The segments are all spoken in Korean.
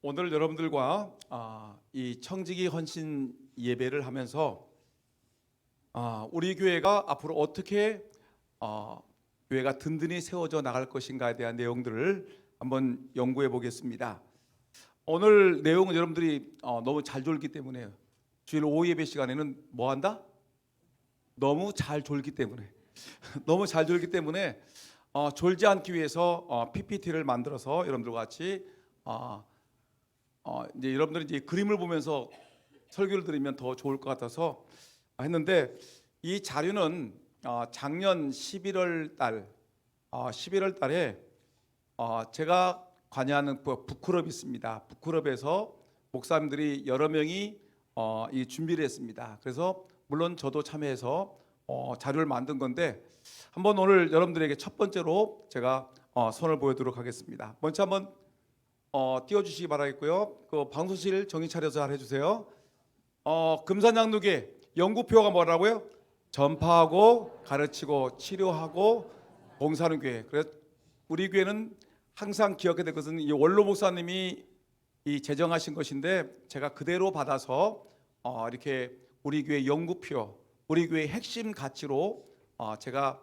오늘 여러분들과 이 청지기 헌신 예배를 하면서 우리 교회가 앞으로 어떻게 교회가 든든히 세워져 나갈 것인가에 대한 내용들을 한번 연구해 보겠습니다. 오늘 내용은 여러분들이 너무 잘 졸기 때문에 주일 오후 예배 시간에는 뭐 한다? 너무 잘 졸기 때문에 너무 잘 졸기 때문에 졸지 않기 위해서 PPT를 만들어서 여러분들과 같이 이제 여러분들이 이제 그림을 보면서 설교를 들으면 더 좋을 것 같아서 했는데, 이 자료는 작년 11월 달에 제가 관여하는 북클럽이 있습니다. 북클럽에서 목사님들이 여러 명이 이 준비를 했습니다. 그래서 물론 저도 참여해서 자료를 만든 건데, 한번 오늘 여러분들에게 첫 번째로 제가 선을 보여드리도록 하겠습니다. 먼저 한번 띄워주시기 바라겠고요. 그 방송실 정신 차려서 잘 해주세요. 금산양육의 연구표가 뭐라고요? 전파하고 가르치고 치료하고 봉사하는 교회. 그래서 우리 교회는 항상 기억해야 될 것은 이 원로 목사님이 이 제정하신 것인데, 제가 그대로 받아서 이렇게 우리 교회 연구표, 우리 교회 핵심 가치로 제가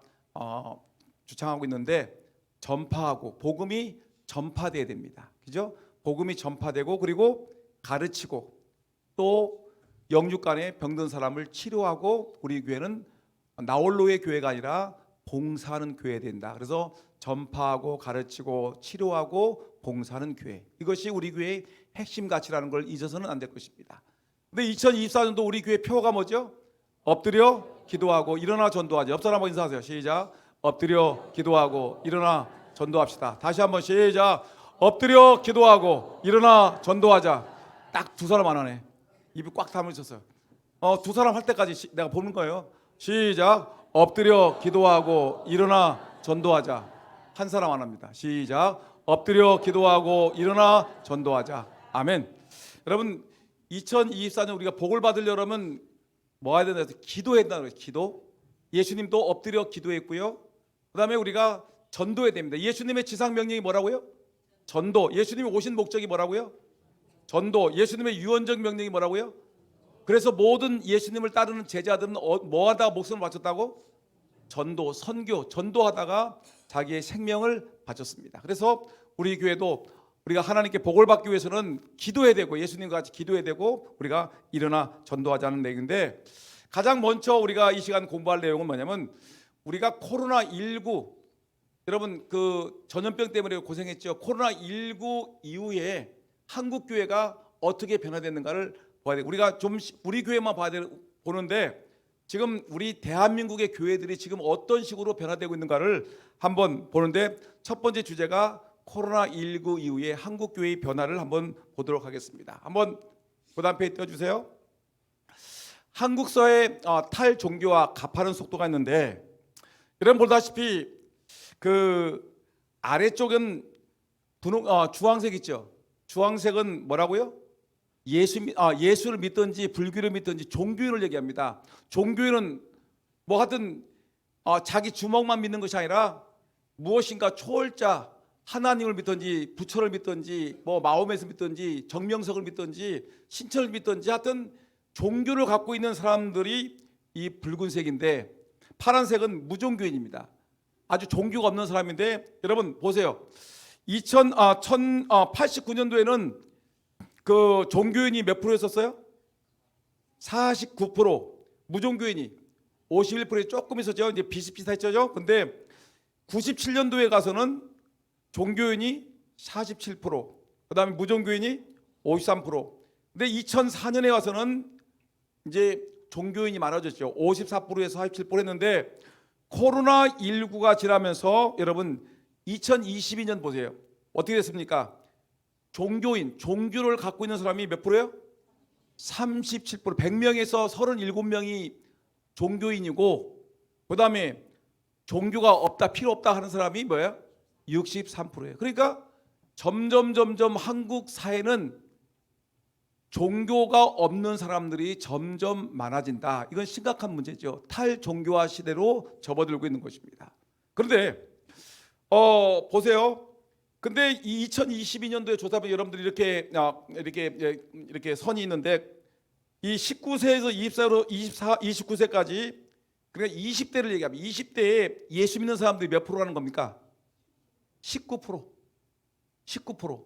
주창하고 있는데, 전파하고 복음이 전파돼야 됩니다. 그죠? 복음이 전파되고, 그리고 가르치고, 또 영육간에 병든 사람을 치료하고, 우리 교회는 나홀로의 교회가 아니라 봉사하는 교회가 된다. 그래서 전파하고 가르치고 치료하고 봉사하는 교회, 이것이 우리 교회의 핵심 가치라는 걸 잊어서는 안 될 것입니다. 근데 2024년도 우리 교회 표가 뭐죠? 엎드려 기도하고 일어나 전도하자. 옆 사람 한번 인사하세요. 시작. 엎드려 기도하고 일어나 전도합시다. 다시 한번 시작. 엎드려 기도하고 일어나 전도하자. 딱 두 사람 안 하네. 입이 꽉 다물으셨어요. 두 사람 할 때까지 내가 보는 거예요. 시작. 엎드려 기도하고 일어나 전도하자. 한 사람 안 합니다. 시작. 엎드려 기도하고 일어나 전도하자. 아멘. 여러분, 2024년 우리가 복을 받으려면 뭐 해야 된다 해서 기도해야 된다는 거예요. 기도. 예수님도 엎드려 기도했고요. 그 다음에 우리가 전도해야 됩니다. 예수님의 지상 명령이 뭐라고요? 전도. 예수님이 오신 목적이 뭐라고요? 전도. 예수님의 유언적 명령이 뭐라고요? 그래서 모든 예수님을 따르는 제자들은 뭐 하다가 목숨을 바쳤다고? 전도, 선교, 전도하다가 자기의 생명을 바쳤습니다. 그래서 우리 교회도 우리가 하나님께 복을 받기 위해서는 기도해야 되고, 예수님과 같이 기도해야 되고, 우리가 일어나 전도하자는 내용인데, 가장 먼저 우리가 이 시간 공부할 내용은 뭐냐면, 우리가 코로나19, 여러분 그 전염병 때문에 고생했죠. 코로나19 이후에 한국 교회가 어떻게 변화됐는가를 봐야 돼. 우리가 좀 우리 교회만 보는데, 지금 우리 대한민국의 교회들이 지금 어떤 식으로 변화되고 있는가를 한번 보는데, 첫 번째 주제가 코로나19 이후에 한국 교회의 변화를 한번 보도록 하겠습니다. 한번 그 다음 페이지 띄워주세요. 한국 사회 탈종교와 가파른 속도가 있는데, 여러분 보다시피 그 아래쪽은 주황색 있죠. 주황색은 뭐라고요? 예수를 믿든지 불교를 믿든지 종교인을 얘기합니다. 종교인은 뭐 하든 자기 주먹만 믿는 것이 아니라 무엇인가 초월자, 하나님을 믿든지 부처를 믿든지 뭐 마호메를 믿든지 정명석을 믿든지 신천을 믿든지 하여튼 종교를 갖고 있는 사람들이 이 붉은색인데, 파란색은 무종교인입니다. 아주 종교가 없는 사람인데, 여러분 보세요. 1089년도에는 그 종교인이 몇 프로였었어요? 49%. 무종교인이 51%에 조금 있었죠. 이제 비슷비슷했죠. 근데 97년도에 가서는 종교인이 47%, 그다음에 무종교인이 53%. 근데 2004년에 와서는 이제 종교인이 많아졌죠. 54%에서 47% 했는데, 코로나19가 지나면서 여러분 2022년 보세요. 어떻게 됐습니까? 종교를 갖고 있는 사람이 몇 프로예요? 37%. 100명에서 37명이 종교인이고, 그 다음에 종교가 없다, 필요 없다 하는 사람이 뭐예요? 63%예요. 그러니까 점점 한국 사회는 종교가 없는 사람들이 점점 많아진다. 이건 심각한 문제죠. 탈종교화 시대로 접어들고 있는 것입니다. 그런데 보세요. 근데 이 2022년도에 조사하면 여러분들이 이렇게 선이 있는데 이 19세에서 24로 29세까지 그러니까 20대를 얘기하면 20대에 예수 믿는 사람들이 몇 프로라는 겁니까? 19%. 19%.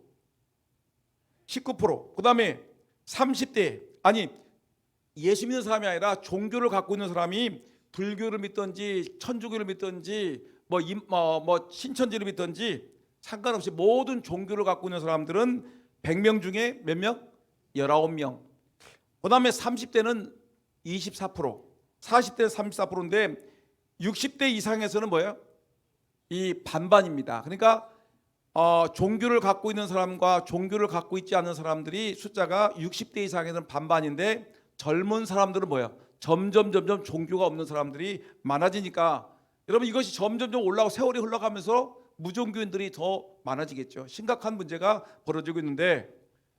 19%. 그다음에 30대 아니 예수 믿는 사람이 아니라 종교를 갖고 있는 사람이 불교를 믿든지 천주교를 믿든지 뭐 신천지를 믿든지 상관없이 모든 종교를 갖고 있는 사람들은 100명 중에 몇 명? 19명. 그다음에 30대는 24%, 40대는 34%인데 60대 이상에서는 뭐예요? 이 반반입니다. 그러니까 종교를 갖고 있는 사람과 종교를 갖고 있지 않는 사람들이 숫자가 60대 이상에서는 반반인데 젊은 사람들은 뭐예요? 점점 종교가 없는 사람들이 많아지니까 여러분 이것이 점점 올라가고 세월이 흘러가면서 무종교인들이 더 많아지겠죠. 심각한 문제가 벌어지고 있는데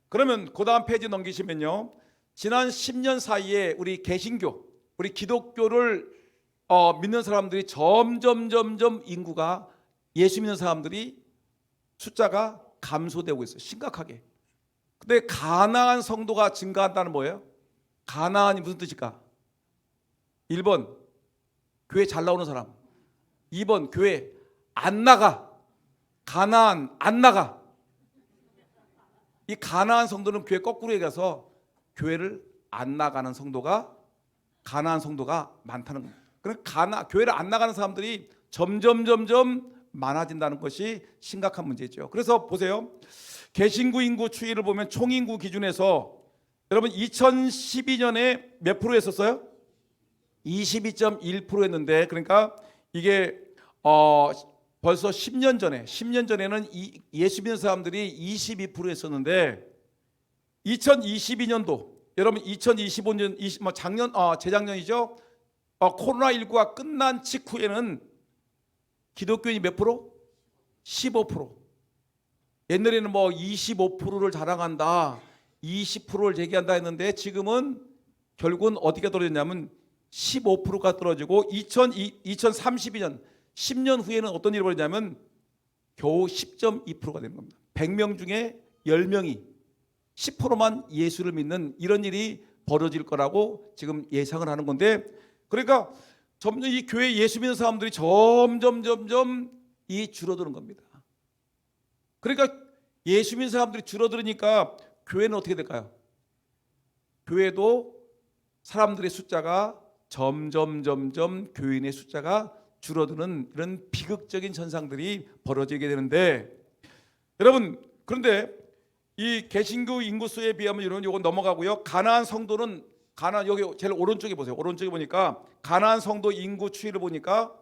그러면 그 다음 페이지 넘기시면요. 지난 10년 사이에 우리 개신교, 우리 기독교를 믿는 사람들이 점점 인구가 예수 믿는 사람들이 숫자가 감소되고 있어요. 심각하게. 근데 가난한 성도가 증가한다는 뭐예요? 가난이 무슨 뜻일까? 1번 교회 잘 나오는 사람, 2번 교회 안 나가. 가난한 안 나가. 이 가난한 성도는 교회 거꾸로 얘기해서 교회를 안 나가는 성도가 가난한 성도가 많다는 겁니다. 그러니까 교회를 안 나가는 사람들이 점점 많아진다는 것이 심각한 문제죠. 그래서 보세요. 개신구 인구 추이를 보면 총인구 기준에서 여러분 2012년에 몇 프로 했었어요? 22.1%였는데 그러니까 이게 벌써 10년 전에는 예수 믿는 사람들이 22% 했었는데 2022년도 여러분 2025년 재작년이죠. 코로나19가 끝난 직후에는 기독교인이 몇 프로? 15%. 옛날에는 25%를 자랑한다, 20%를 제기한다 했는데 지금은 결국은 어디가 떨어졌냐면 15%가 떨어지고 2032년 10년 후에는 어떤 일이 벌어지냐면 겨우 10.2%가 되는 겁니다. 100명 중에 10명이 10%만 예수를 믿는 이런 일이 벌어질 거라고 지금 예상을 하는 건데 그러니까 점점 이 교회 예수 믿는 사람들이 점점 이 줄어드는 겁니다. 그러니까 예수 믿는 사람들이 줄어들으니까 교회는 어떻게 될까요? 교회도 사람들의 숫자가 점점 교인의 숫자가 줄어드는 이런 비극적인 현상들이 벌어지게 되는데 여러분 그런데 이 개신교 인구수에 비하면 여러분 이건 넘어가고요. 가나안 성도는 여기 제일 오른쪽에 보세요. 오른쪽에 보니까 가나안 성도 인구 추이를 보니까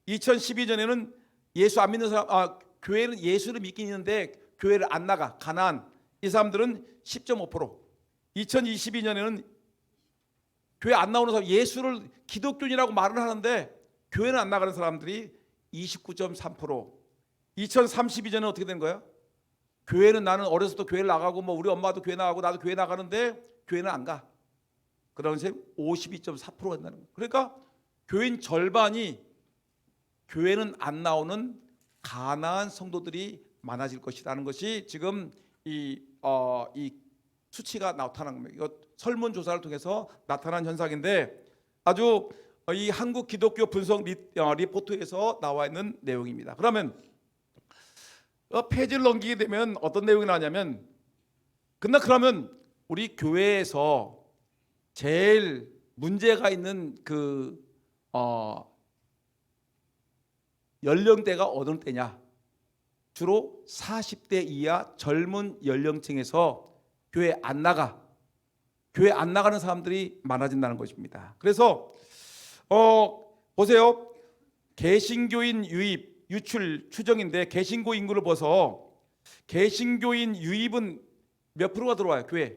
2012년에는 예수 안 믿는 사람 교회는 예수를 믿긴 있는데 교회를 안 나가. 가나안 이 사람들은 10.5%. 2022년에는 교회 안 나오는 사람 예수를 기독교인이라고 말을 하는데 교회는 안 나가는 사람들이 29.3%. 2032년에는 어떻게 된 거예요? 교회는 나는 어렸을 때 교회를 나가고 우리 엄마도 교회 나가고 나도 교회 나가는데 교회는 안 가. 그러면 52.4%가 된다는 거예요. 그러니까 교인 절반이 교회는 안 나오는 가난한 성도들이 많아질 것이라는 것이 지금 이 수치가 나타난 겁니다. 이거 설문조사를 통해서 나타난 현상인데 아주 이 한국 기독교 분석 리포트에서 나와 있는 내용입니다. 그러면 페이지를 넘기게 되면 어떤 내용이 나냐면 그러면 우리 교회에서 제일 문제가 있는 연령대가 어느 때냐? 주로 40대 이하 젊은 연령층에서 교회 안 나가는 사람들이 많아진다는 것입니다. 그래서 보세요. 개신교인 유입 유출 추정인데 개신교 인구를 봐서 개신교인 유입은 몇 프로가 들어와요? 교회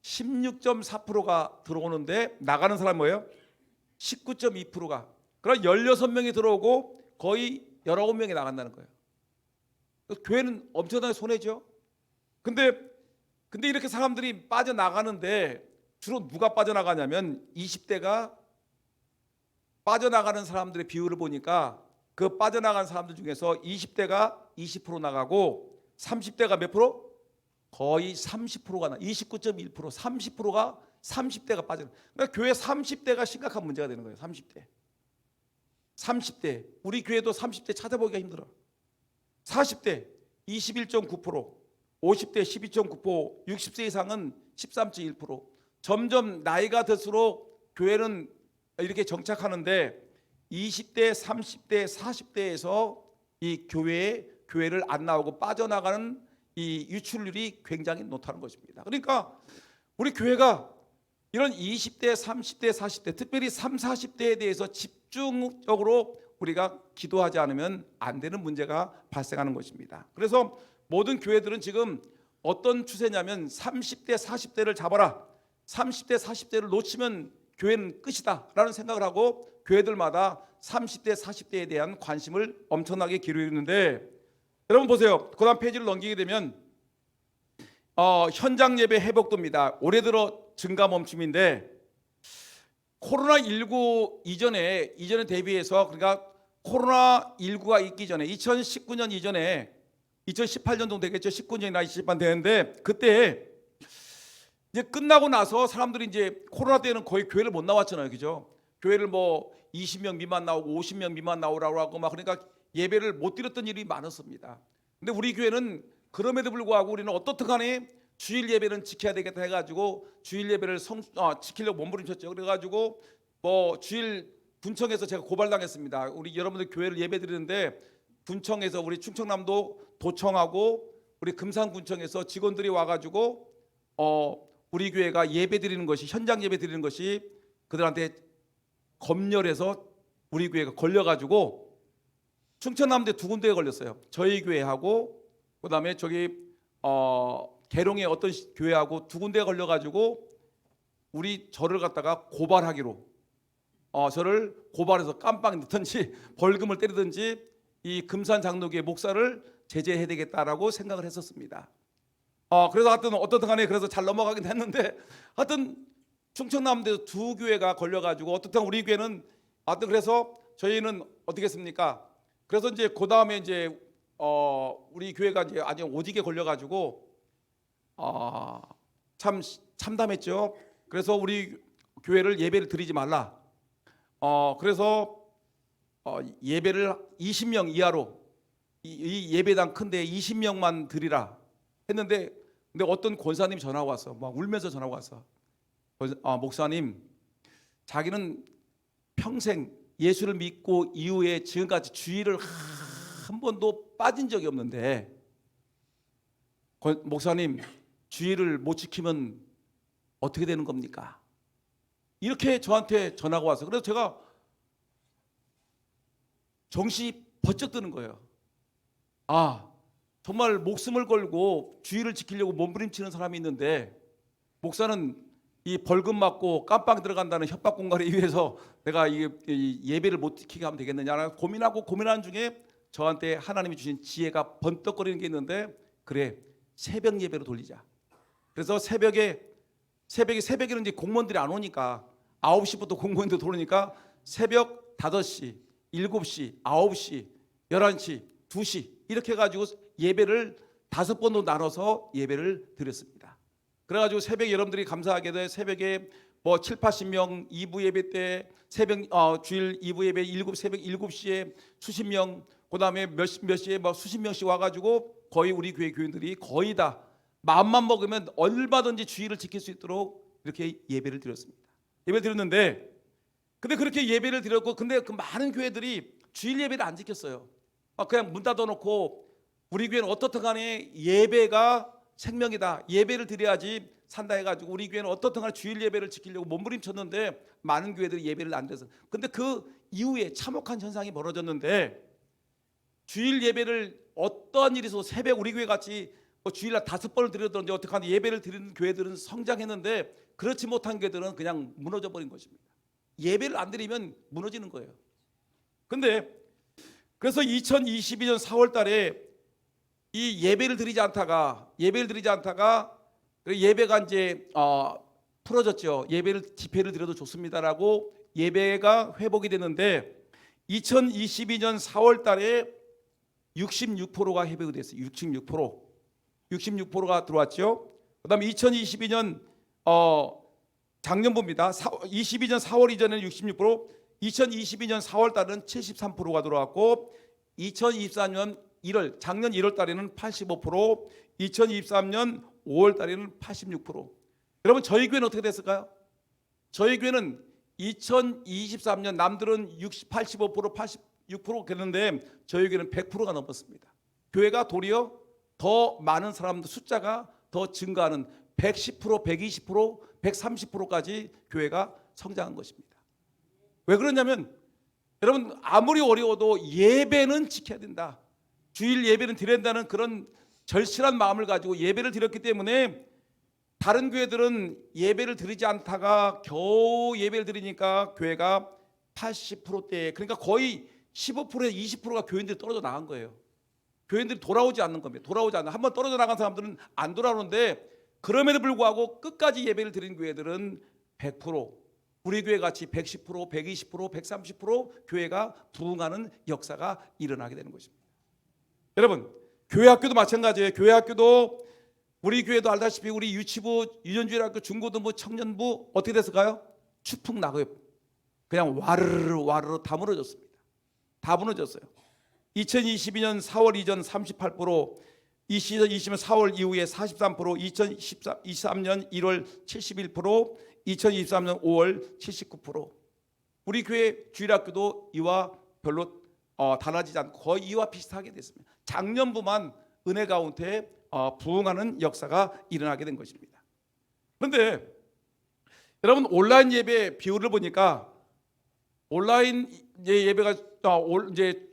16.4%가 들어오는데 나가는 사람 뭐예요? 19.2%가. 그럼 16명이 들어오고 거의 19명이 나간다는 거예요. 교회는 엄청나게 손해죠. 근데 이렇게 사람들이 빠져나가는데 주로 누가 빠져나가냐면 20대가 빠져나가는 사람들의 비율을 보니까 그 빠져나간 사람들 중에서 20대가 20% 나가고 30대가 몇 프로? 거의 30%가 29.1% 30%가 30대가 빠져. 그러니까 교회 30대가 심각한 문제가 되는 거예요. 30대 우리 교회도 30대 찾아보기가 힘들어. 40대 21.9%, 50대 12.9%, 60세 이상은 13.1%. 점점 나이가 들수록 교회는 이렇게 정착하는데 20대, 30대, 40대에서 이 교회를 안 나오고 빠져나가는 이 유출률이 굉장히 높다는 것입니다. 그러니까 우리 교회가 이런 20대, 30대, 40대, 특별히 30, 40대에 대해서 집중적으로 우리가 기도하지 않으면 안 되는 문제가 발생하는 것입니다. 그래서 모든 교회들은 지금 어떤 추세냐면 30대, 40대를 잡아라. 30대, 40대를 놓치면 교회는 끝이다 라는 생각을 하고 교회들마다 30대, 40대에 대한 관심을 엄청나게 기울이는데, 여러분 보세요. 그 다음 페이지를 넘기게 되면 현장 예배 회복도입니다. 올해 들어 증가 멈춤인데, 코로나19 이전에 대비해서, 그러니까 코로나19가 있기 전에 2019년 이전에 2018년 정도 되겠죠. 19년이나 20만 되는데, 그때 이제 끝나고 나서 사람들이 이제 코로나 때는 거의 교회를 못 나왔잖아요. 그죠? 교회를 뭐 20명 미만 나오고 50명 미만 나오라고 하고 막, 그러니까 예배를 못 드렸던 일이 많았습니다. 근데 우리 교회는 그럼에도 불구하고 우리는 어떻든 간에 주일 예배는 지켜야 되겠다 해가지고 주일 예배를 지키려고 몸부림쳤죠. 그래가지고 뭐 주일 분청에서 제가 고발당했습니다. 우리 여러분들 교회를 예배 드리는데 분청에서 우리 충청남도 도청하고 우리 금산군청에서 직원들이 와가지고 우리 교회가 예배 드리는 것이, 현장 예배 드리는 것이 그들한테 검열해서 우리 교회가 걸려가지고 충청남도에 두 군데에 걸렸어요. 저희 교회하고 그다음에 저기 계룡의 어떤 교회하고 두 군데에 걸려가지고 저를 갖다가 고발하기로, 저를 고발해서 깜빵 넣든지 벌금을 때리든지 이 금산 장로교회 목사를 제재해야 되겠다라고 생각을 했었습니다. 그래서 하여튼 어떻든 간에 그래서 잘 넘어가긴 했는데, 하여튼 충청남도에서 두 교회가 걸려가지고 어떻든 우리 교회는 하여튼 그래서 저희는 어떻게 했습니까? 그래서 이제 그 다음에 이제 우리 교회가 이제 아주 오지게 걸려가지고 참 참담했죠. 그래서 우리 교회를 예배를 드리지 말라. 그래서 예배를 20명 이하로, 이 예배당 큰데 20명만 드리라 했는데, 근데 어떤 권사님이 전화가 왔어. 막 울면서 전화가 왔어. 목사님, 자기는 평생 예수를 믿고 이후에 지금까지 주일을 한 번도 빠진 적이 없는데, 목사님, 주일을 못 지키면 어떻게 되는 겁니까? 이렇게 저한테 전화가 와서, 그래서 제가 정신이 번쩍 드는 거예요. 정말 목숨을 걸고 주일을 지키려고 몸부림치는 사람이 있는데, 목사는 이 벌금 맞고 깜빵 들어간다는 협박 공갈에 의해서 내가 이 예배를 못 지키게 하면 되겠느냐 고민하는 중에 저한테 하나님이 주신 지혜가 번떡거리는 게 있는데, 그래, 새벽 예배로 돌리자. 그래서 새벽에는 이제 공무원들이 안 오니까 9시부터 공무원들 들어오니까 새벽 5시, 7시, 9시, 11시, 2시 이렇게 해가지고 예배를 5번도 나눠서 예배를 드렸습니다. 그래가지고 새벽에 여러분들이 감사하게도 새벽에 뭐 7, 80명 2부 예배 때 주일 2부 예배 새벽 7시에 수십 명, 그다음에 몇 시에 뭐 수십 명씩 와가지고 거의 우리 교회 교인들이 거의 다 마음만 먹으면 얼마든지 주일을 지킬 수 있도록 이렇게 예배를 드렸습니다. 예배를 드렸는데, 근데 그렇게 예배를 드렸고, 근데 그 많은 교회들이 주일 예배를 안 지켰어요. 그냥 문 닫아놓고, 우리 교회는 어떻든 간에 예배가 생명이다, 예배를 드려야지 산다 해가지고 우리 교회는 어떻든 간에 주일 예배를 지키려고 몸부림쳤는데 많은 교회들이 예배를 안 드려서, 근데 그 이후에 참혹한 현상이 벌어졌는데, 주일 예배를 어떠한 일이 있어서 새벽 우리 교회 같이 주일날 5번을 드렸던지 어떻게 하는 예배를 드리는 교회들은 성장했는데, 그렇지 못한 교회들은 그냥 무너져 버린 것입니다. 예배를 안 드리면 무너지는 거예요. 근데 그래서 2022년 4월 달에 이 예배를 드리지 않다가 예배가 이제 풀어졌죠. 예배를 집회를 드려도 좋습니다라고 예배가 회복이 됐는데, 2022년 4월 달에 66%가 회복이 됐어요. 66%가 들어왔죠. 그다음에 2022년 작년부입니다. 22년 4월 이전에는 66%, 2022년 4월 달은 73%가 들어왔고 2024년 1월 작년 1월 달에는 85%, 2023년 5월 달에는 86%. 여러분 저희 교회는 어떻게 됐을까요? 저희 교회는 2023년 남들은 85%, 86% 그랬는데 저희 교회는 100%가 넘었습니다. 교회가 도리어 더 많은 사람들 숫자가 더 증가하는 110%, 120%, 130%까지 교회가 성장한 것입니다. 왜 그러냐면 여러분 아무리 어려워도 예배는 지켜야 된다. 주일 예배는 드려야 된다는 그런 절실한 마음을 가지고 예배를 드렸기 때문에 다른 교회들은 예배를 드리지 않다가 겨우 예배를 드리니까 교회가 80%대, 그러니까 거의 15%에서 20%가 교인들이 떨어져 나간 거예요. 교인들이 돌아오지 않는 겁니다. 돌아오지 않는, 한번 떨어져 나간 사람들은 안 돌아오는데 그럼에도 불구하고 끝까지 예배를 드린 교회들은 100%, 우리 교회 같이 110%, 120%, 130% 교회가 부흥하는 역사가 일어나게 되는 것입니다. 여러분 교회 학교도 마찬가지예요. 교회 학교도 우리 교회도 알다시피 우리 유치부, 유년주일학교, 중고등부, 청년부 어떻게 됐을까요? 추풍 낙엽, 그냥 와르르 다 무너졌습니다. 다 무너졌어요. 2022년 4월 이전 38%, 2020년 4월 이후에 43%, 2023년 1월 71%, 2023년 5월 79%. 우리 교회 주일학교도 이와 별로 달라지지 않고 거의 이와 비슷하게 됐습니다. 작년부만 은혜 가운데 부흥하는 역사가 일어나게 된 것입니다. 그런데 여러분 온라인 예배 비율을 보니까 온라인 예배가 이제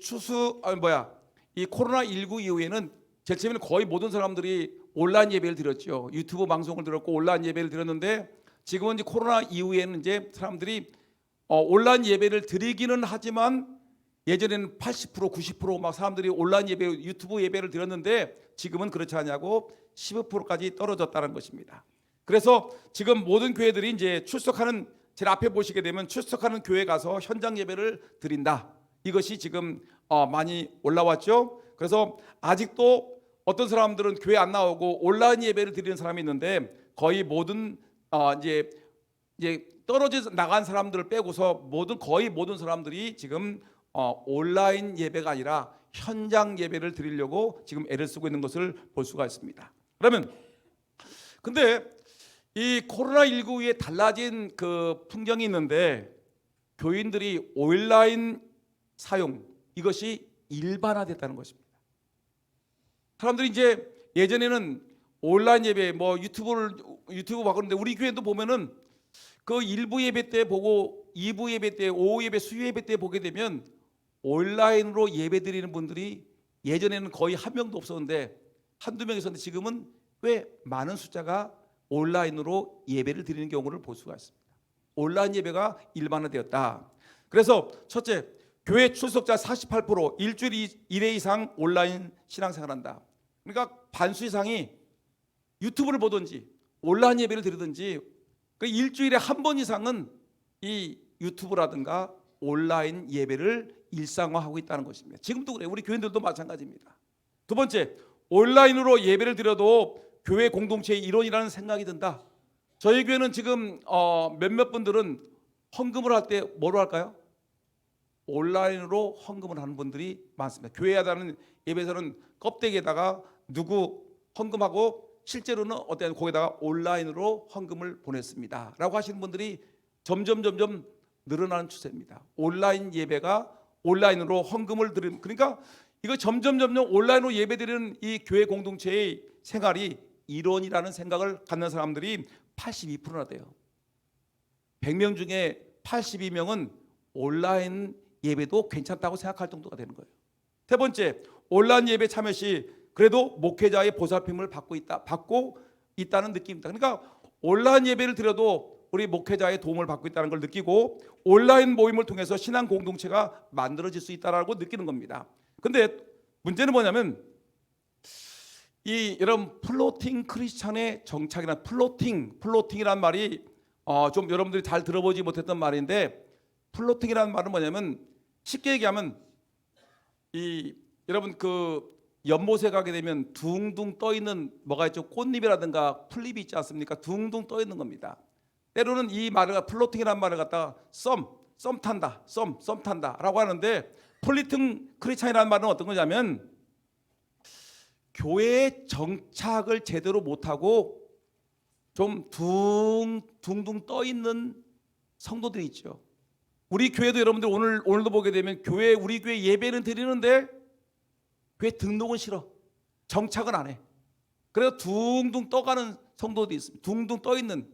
이 코로나19 이후에는 제일 처음에는 거의 모든 사람들이 온라인 예배를 드렸죠. 유튜브 방송을 들었고 온라인 예배를 드렸는데 지금은 이제 코로나 이후에는 이제 사람들이 온라인 예배를 드리기는 하지만 예전에는 80%, 90% 막 사람들이 온라인 예배, 유튜브 예배를 드렸는데 지금은 그렇지 않냐고 15%까지 떨어졌다는 것입니다. 그래서 지금 모든 교회들이 이제 출석하는, 제일 앞에 보시게 되면 출석하는 교회 가서 현장 예배를 드린다. 이것이 지금 많이 올라왔죠. 그래서 아직도 어떤 사람들은 교회 안 나오고 온라인 예배를 드리는 사람이 있는데 거의 모든 이제 떨어져 나간 사람들을 빼고서 거의 모든 사람들이 지금 온라인 예배가 아니라 현장 예배를 드리려고 지금 애를 쓰고 있는 것을 볼 수가 있습니다. 그러면 근데 이 코로나19 이후에 달라진 그 풍경이 있는데 교인들이 온라인 사용 이것이 일반화됐다는 것입니다. 사람들이 이제 예전에는 온라인 예배 유튜브 봤는데 우리 교회도 보면은 그 일부 예배 때 보고 2부 예배 때 오후 예배 수요 예배 때 보게 되면 온라인으로 예배 드리는 분들이 예전에는 거의 한 명도 없었는데 한두 명 있었는데 지금은 꽤 많은 숫자가 온라인으로 예배를 드리는 경우를 볼 수가 있습니다. 온라인 예배가 일반화되었다. 그래서 첫째, 교회 출석자 48% 일주일 1회 이상 온라인 신앙생활한다. 그러니까 반수 이상이 유튜브를 보든지 온라인 예배를 드리든지 그 일주일에 한 번 이상은 이 유튜브라든가 온라인 예배를 일상화하고 있다는 것입니다. 지금도 그래요. 우리 교인들도 마찬가지입니다. 두 번째, 온라인으로 예배를 드려도 교회 공동체의 일원이라는 생각이 든다. 저희 교회는 지금 몇몇 분들은 헌금을 할 때 뭐로 할까요? 온라인으로 헌금을 하는 분들이 많습니다. 교회에 하는 예배에서는 껍데기에다가 누구 헌금하고 실제로는 거기다가 온라인으로 헌금을 보냈습니다 라고 하시는 분들이 점점 늘어나는 추세입니다. 온라인 예배가 온라인으로 헌금을 드리는, 그러니까 이거 점점 온라인으로 예배드리는 이 교회 공동체의 생활이 일원이라는 생각을 갖는 사람들이 82%나 돼요. 100명 중에 82명은 온라인 예배도 괜찮다고 생각할 정도가 되는 거예요. 세 번째, 온라인 예배 참여 시 그래도 목회자의 보살핌을 받고 있다는 느낌입니다. 그러니까 온라인 예배를 드려도 우리 목회자의 도움을 받고 있다는 걸 느끼고 온라인 모임을 통해서 신앙 공동체가 만들어질 수 있다라고 느끼는 겁니다. 근데 문제는 뭐냐면 여러분 플로팅 크리스찬의 정착이란 플로팅이란 말이 좀 여러분들이 잘 들어보지 못했던 말인데 플로팅이라는 말은 뭐냐면 쉽게 얘기하면 여러분 그 연못에 가게 되면 둥둥 떠 있는 뭐가 있죠? 꽃잎이라든가 풀잎이 있지 않습니까? 둥둥 떠 있는 겁니다. 때로는 이 말을 플로팅이라는 말을 갖다가 썸 탄다, 썸 탄다라고 하는데, 플로팅 크리스찬이라는 말은 어떤 거냐면 교회에 정착을 제대로 못하고 좀 둥둥 떠 있는 성도들이 있죠. 우리 교회도 여러분들 오늘도 보게 되면 우리 교회 예배는 드리는데 교회 등록은 싫어. 정착은 안 해. 그래서 둥둥 떠가는 성도들이 있습니다. 둥둥 떠 있는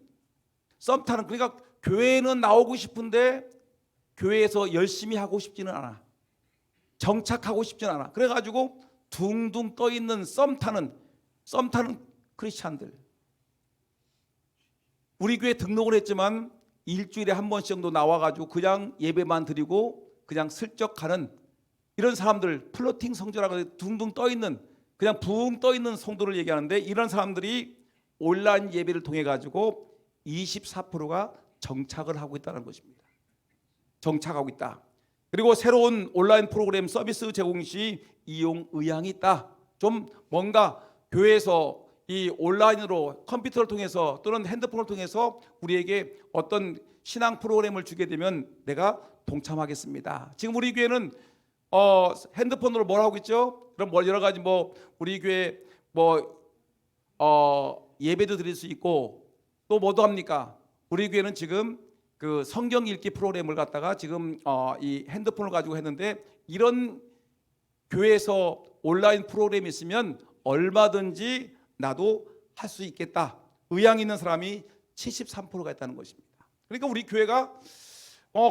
썸 타는. 그러니까 교회는 나오고 싶은데 교회에서 열심히 하고 싶지는 않아. 정착하고 싶지는 않아. 그래가지고 둥둥 떠 있는 썸 타는 크리스찬들. 우리 교회 등록을 했지만 일주일에 한 번씩 정도 나와가지고 그냥 예배만 드리고 그냥 슬쩍 가는 이런 사람들, 플로팅 성도라고 해서 둥둥 떠 있는, 그냥 붕 떠 있는 성도를 얘기하는데, 이런 사람들이 온라인 예배를 통해 가지고 24%가 정착을 하고 있다는 것입니다. 정착하고 있다. 그리고 새로운 온라인 프로그램 서비스 제공 시 이용 의향이 있다. 좀 뭔가 교회에서 이 온라인으로 컴퓨터를 통해서 또는 핸드폰을 통해서 우리에게 어떤 신앙 프로그램을 주게 되면 내가 동참하겠습니다. 지금 우리 교회는 핸드폰으로 뭘 하고 있죠? 그럼 여러 가지 우리 교회 예배도 드릴 수 있고 또 뭐도 합니까? 우리 교회는 지금 그 성경 읽기 프로그램을 갖다가 지금 이 핸드폰을 가지고 했는데, 이런 교회에서 온라인 프로그램이 있으면 얼마든지 나도 할 수 있겠다. 의향 있는 사람이 73%가 있다는 것입니다. 그러니까 우리 교회가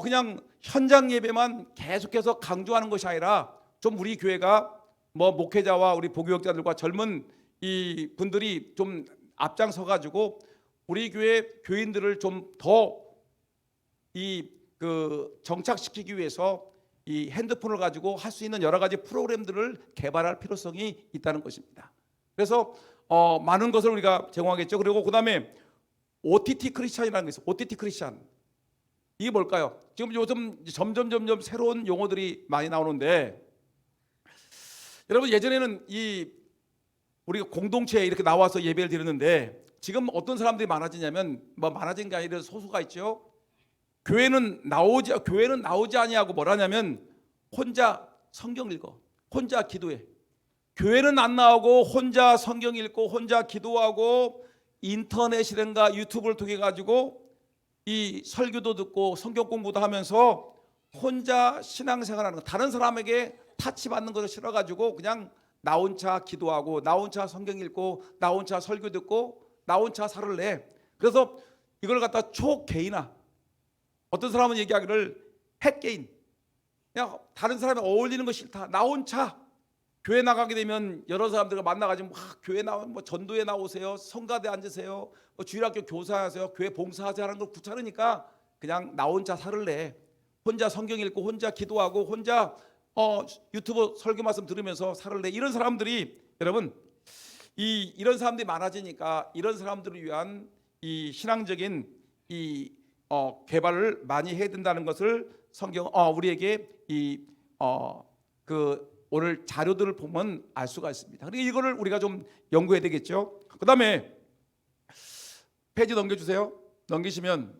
그냥 현장 예배만 계속해서 강조하는 것이 아니라 좀 우리 교회가 목회자와 우리 보교역자들과 젊은 이 분들이 좀 앞장서 가지고 우리 교회 교인들을 좀 더 정착시키기 위해서 이 핸드폰을 가지고 할 수 있는 여러 가지 프로그램들을 개발할 필요성이 있다는 것입니다. 그래서 많은 것을 우리가 제공하겠죠. 그리고 그다음에 OTT 크리스찬이라는 게 있어요. OTT 크리스찬. 이게 뭘까요? 지금 요즘 점점 새로운 용어들이 많이 나오는데, 여러분 예전에는 우리가 공동체에 이렇게 나와서 예배를 드렸는데, 지금 어떤 사람들이 많아지냐면 많아진 게 아니라 소수가 있죠. 교회는 나오지 아니하고 뭐라냐면 혼자 성경 읽어, 혼자 기도해. 교회는 안 나오고 혼자 성경 읽고 혼자 기도하고 인터넷이든가 유튜브를 통해 가지고 이 설교도 듣고 성경 공부도 하면서 혼자 신앙생활하는 거, 다른 사람에게 타치받는 것을 싫어가지고 그냥 나 혼자 기도하고 나 혼자 성경 읽고 나 혼자 설교 듣고 나 혼자 살을 내. 그래서 이걸 갖다 초개인화. 어떤 사람은 얘기하기를 핵개인. 그냥 다른 사람이 어울리는 거 싫다. 나 혼자 교회 나가게 되면 여러 사람들과 만나가지고 교회 전도회 나오세요, 성가대 앉으세요, 주일학교 교사하세요, 교회 봉사하세요 하는 걸 귀찮으니까 그냥 나 혼자 살을 내. 혼자 성경 읽고 혼자 기도하고 혼자 유튜브 설교 말씀 들으면서 살을 내. 이런 사람들이 여러분 이런 사람들이 많아지니까 이런 사람들을 위한 이 신앙적인 개발을 많이 해야 된다는 것을 성경 우리에게 오늘 자료들을 보면 알 수가 있습니다. 그러니까 이거를 우리가 좀 연구해야 되겠죠. 그다음에 페이지 넘겨주세요. 넘기시면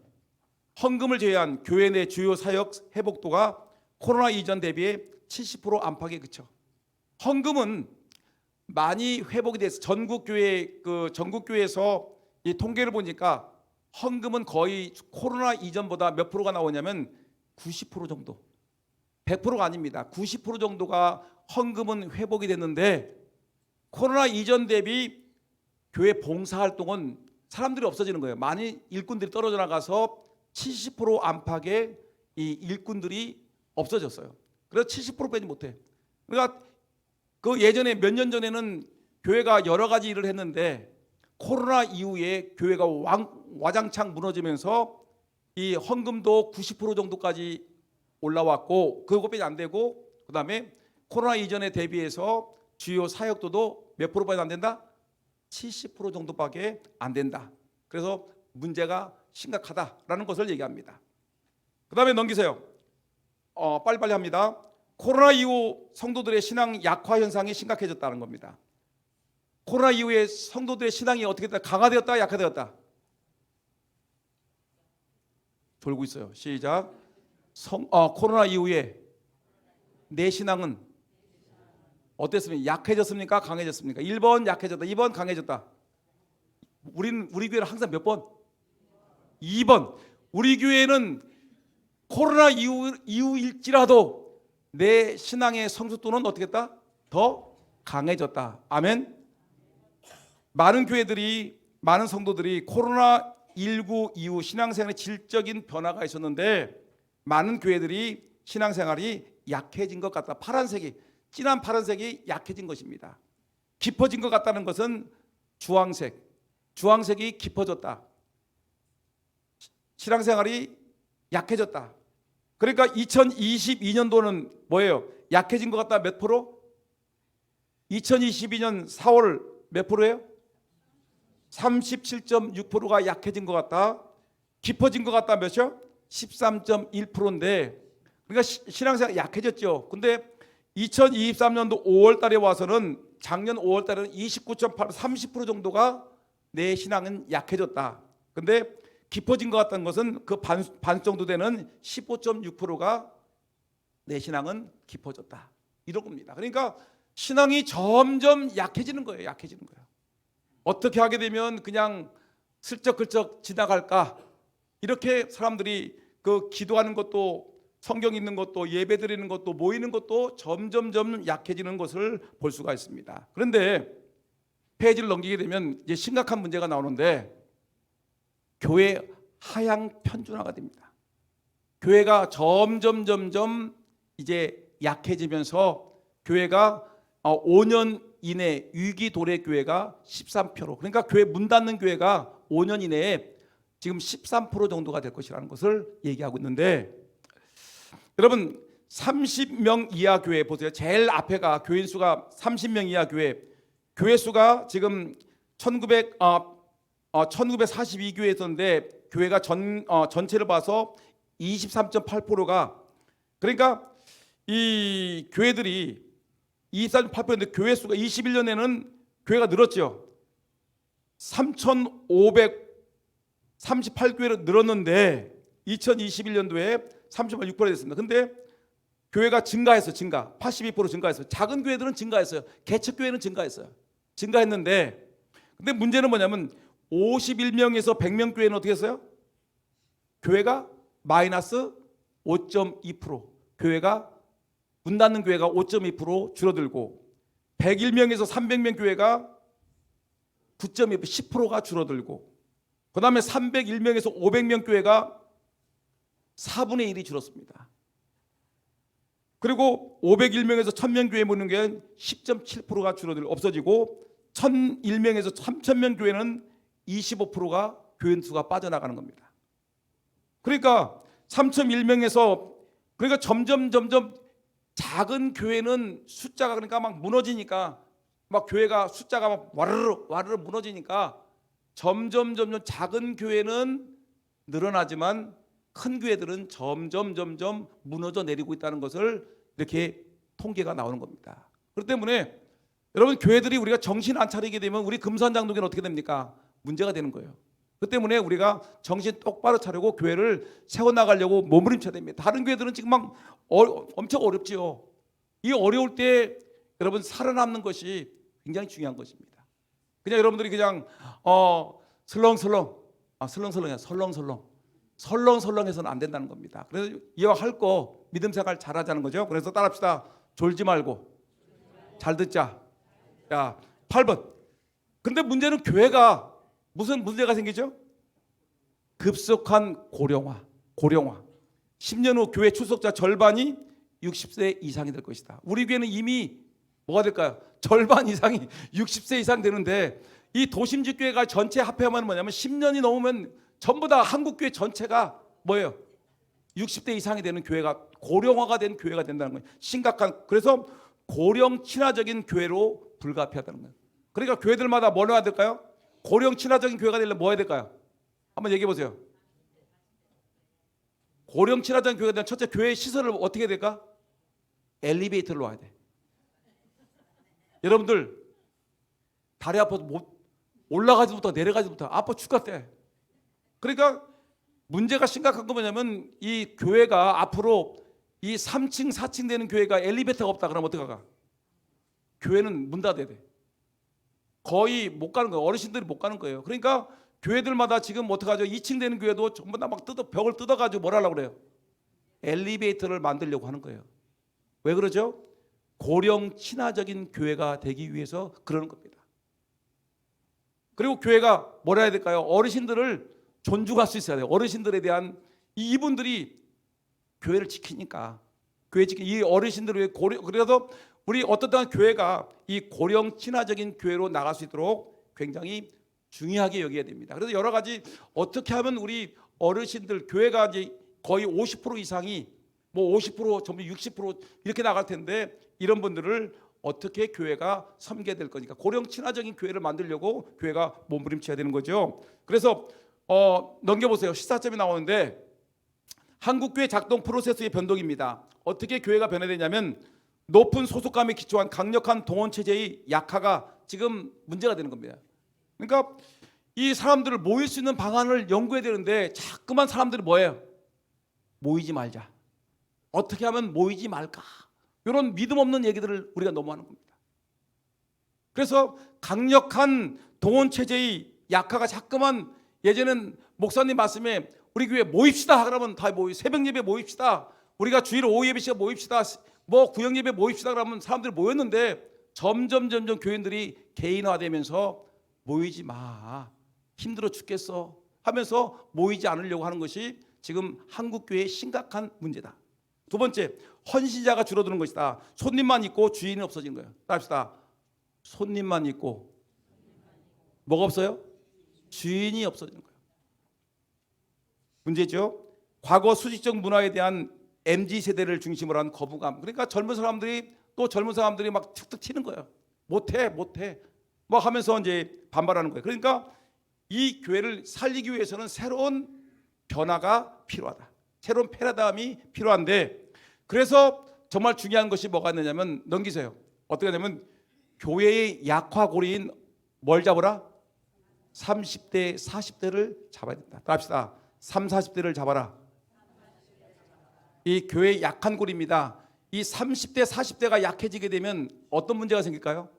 헌금을 제외한 교회 내 주요 사역 회복도가 코로나 이전 대비해 70% 안팎에 그쳐. 헌금은 많이 회복이 돼서 전국교회에서 이 통계를 보니까 헌금은 거의 코로나 이전보다 몇 프로가 나오냐면 90% 정도. 100%가 아닙니다. 90% 정도가 헌금은 회복이 됐는데, 코로나 이전 대비 교회 봉사활동은 사람들이 없어지는 거예요. 많이 일꾼들이 떨어져 나가서 70% 안팎의 이 일꾼들이 없어졌어요. 그래서 70% 빼지 못해. 그러니까 그 예전에 몇 년 전에는 교회가 여러 가지 일을 했는데 코로나 이후에 교회가 와장창 무너지면서 이 헌금도 90% 정도까지 올라왔고 그것밖에 안 되고, 그다음에 코로나 이전에 대비해서 주요 사역도도 몇 프로밖에 안 된다? 70% 정도밖에 안 된다. 그래서 문제가 심각하다라는 것을 얘기합니다. 그다음에 넘기세요. 빨리빨리 합니다. 코로나 이후 성도들의 신앙 약화 현상이 심각해졌다는 겁니다. 코로나 이후에 성도들의 신앙이 어떻게 됐다? 강화되었다, 약화되었다? 돌고 있어요. 시작. 코로나 이후에 내 신앙은 어땠습니까? 약해졌습니까? 강해졌습니까? 1번 약해졌다, 2번 강해졌다. 우리 교회는 항상 몇 번? 2번. 우리 교회는 코로나 이후일지라도 내 신앙의 성숙도는 어떻게 했다? 더 강해졌다. 아멘. 많은 교회들이, 많은 성도들이 코로나19 이후 신앙생활에 질적인 변화가 있었는데 많은 교회들이 신앙생활이 약해진 것 같다. 파란색이, 진한 파란색이 약해진 것입니다. 깊어진 것 같다는 것은 주황색이 깊어졌다. 신앙생활이 약해졌다. 그러니까 2022년도는 뭐예요? 약해진 것 같다. 몇 프로? 2022년 4월 몇 프로예요? 37.6%가 약해진 것 같다. 깊어진 것 같다. 몇이요? 13.1%인데 그러니까 신앙생활이 약해졌죠. 근데 2023년도 5월 달에 와서는 작년 5월 달에는 29.8, 30% 정도가 내 신앙은 약해졌다. 근데 깊어진 것 같다는 것은 그 반 정도 되는 15.6%가 내 신앙은 깊어졌다. 이런 겁니다. 그러니까 신앙이 점점 약해지는 거예요. 약해지는 거예요. 어떻게 하게 되면 그냥 슬쩍슬쩍 지나갈까? 이렇게 사람들이 그 기도하는 것도, 성경 읽는 것도, 예배 드리는 것도, 모이는 것도 점점점 약해지는 것을 볼 수가 있습니다. 그런데 페이지를 넘기게 되면 이제 심각한 문제가 나오는데 교회 하향 편준화가 됩니다. 교회가 점점 이제 약해지면서 교회가 5년 이내 위기 도래 교회가 13%. 그러니까 교회 문 닫는 교회가 5년 이내에 지금 13% 정도가 될 것이라는 것을 얘기하고 있는데 여러분 30명 이하 교회 보세요. 제일 앞에가 교인 수가 30명 이하 교회 수가 지금 1942교회였는데 교회가 전체를 봐서 23.8%가 그러니까 이 교회들이 23.8%인데 교회 수가 21년에는 교회가 늘었죠. 3,538교회로 늘었는데 2021년도에 30.6% 됐습니다. 근데 교회가 증가했어요. 82% 증가했어요. 작은 교회들은 증가했어요. 개척교회는 증가했는데 근데 문제는 뭐냐면 51명에서 100명 교회는 어떻게 했어요? 교회가 마이너스 5.2%. 교회가 문 닫는 교회가 5.2% 줄어들고 101명에서 300명 교회가 9.2% 10%가 줄어들고 그다음에 301명에서 500명 교회가 4분의 1이 줄었습니다. 그리고 501명에서 1000명 교회 모이는 게 10.7%가 줄어들고 없어지고 1001명에서 3000명 교회는 25%가 교인 수가 빠져나가는 겁니다. 그러니까 3001명에서 그러니까 점점 작은 교회는 숫자가 그러니까 막 무너지니까 막 교회가 숫자가 막 와르르 무너지니까 점점 작은 교회는 늘어나지만 큰 교회들은 점점 무너져 내리고 있다는 것을 이렇게 통계가 나오는 겁니다. 그렇기 때문에 여러분 교회들이 우리가 정신 안 차리게 되면 우리 금산장독에는 어떻게 됩니까? 문제가 되는 거예요. 그 때문에 우리가 정신 똑바로 차리고 교회를 세워나가려고 몸부림쳐야 됩니다. 다른 교회들은 지금 막 엄청 어렵지요. 이 어려울 때 여러분 살아남는 것이 굉장히 중요한 것입니다. 그냥 여러분들이 그냥 설렁설렁 해서는 안 된다는 겁니다. 그래서 이와 할 거 믿음 생활 잘하자는 거죠. 그래서 따라합시다. 졸지 말고 잘 듣자. 야, 8번. 근데 문제는 교회가 무슨 문제가 생기죠? 급속한 고령화. 10년 후 교회 출석자 절반이 60세 이상이 될 것이다. 우리 교회는 이미 뭐가 될까요? 절반 이상이 60세 이상 되는데 이 도심지 교회가 전체 합해하면 뭐냐면 10년이 넘으면 전부 다 한국교회 전체가 뭐예요? 60대 이상이 되는 교회가 고령화가 된 교회가 된다는 거예요. 심각한. 그래서 고령 친화적인 교회로 불가피하다는 거예요. 그러니까 교회들마다 뭘 해야 될까요? 고령 친화적인 교회가 되려면 뭐 해야 될까요? 한번 얘기해 보세요. 고령 친화적인 교회가 되면 첫째, 교회 시설을 어떻게 해야 될까? 엘리베이터를 놓아야 돼. 여러분들 다리 아파서 못 올라가지 못하고 내려가지 못하고 아파 죽겠대. 그러니까 문제가 심각한 거 뭐냐면 이 교회가 앞으로 이 3층 4층 되는 교회가 엘리베이터가 없다 그러면 어떡할까? 교회는 문 닫아야 돼. 거의 못 가는 거예요. 어르신들이 못 가는 거예요. 그러니까 교회들마다 지금 어떡하죠? 2층 되는 교회도 전부 다 막 벽을 뜯어가지고 뭘 하려고 그래요? 엘리베이터를 만들려고 하는 거예요. 왜 그러죠? 고령 친화적인 교회가 되기 위해서 그러는 겁니다. 그리고 교회가 뭐라 해야 될까요? 어르신들을 존중할 수 있어야 돼요. 어르신들에 대한 이분들이 교회를 지키니까 이 어르신들을 위해 그래서 우리 어떻든 교회가 이 고령 친화적인 교회로 나갈 수 있도록 굉장히 중요하게 여겨야 됩니다. 그래서 여러 가지 어떻게 하면 우리 어르신들 교회가 이제 거의 50% 이상이 뭐 50% 전부 60% 이렇게 나갈 텐데 이런 분들을 어떻게 교회가 섬겨야 될 거니까 고령 친화적인 교회를 만들려고 교회가 몸부림쳐야 되는 거죠. 그래서 넘겨보세요. 시사점이 나오는데 한국교회 작동 프로세스의 변동입니다. 어떻게 교회가 변화되냐면 높은 소속감에 기초한 강력한 동원체제의 약화가 지금 문제가 되는 겁니다. 그러니까 이 사람들을 모일 수 있는 방안을 연구해야 되는데 자꾸만 사람들이 뭐예요? 모이지 말자. 어떻게 하면 모이지 말까? 이런 믿음 없는 얘기들을 우리가 너무 하는 겁니다. 그래서 강력한 동원체제의 약화가 자꾸만 예전엔 목사님 말씀에 우리 교회 모입시다 그러면 다 새벽 예배 모입시다. 우리가 주일 오후 예배 시간 모입시다. 뭐 구역 예배 모입시다 그러면 사람들이 모였는데 점점 교인들이 개인화되면서 모이지 마. 힘들어 죽겠어 하면서 모이지 않으려고 하는 것이 지금 한국 교회의 심각한 문제다. 두 번째, 헌신자가 줄어드는 것이다. 손님만 있고 주인이 없어진 거예요. 따라합시다. 손님만 있고 뭐가 없어요? 주인이 없어지는 거예요. 문제죠. 과거 수직적 문화에 대한 MZ세대를 중심으로 한 거부감. 그러니까 젊은 사람들이 막 툭툭 튀는 거예요. 못해 뭐 하면서 이제 반발하는 거예요. 그러니까 이 교회를 살리기 위해서는 새로운 변화가 필요하다. 새로운 패러다임이 필요한데 그래서 정말 중요한 것이 뭐가 있느냐면 넘기세요. 어떻게 하냐면 교회의 약화고리인 뭘 잡으라? 30대 40대를 잡아야 된다. 따라합시다. 30, 40대를 잡아라. 이 교회의 약한 고리입니다. 이 30대 40대가 약해지게 되면 어떤 문제가 생길까요?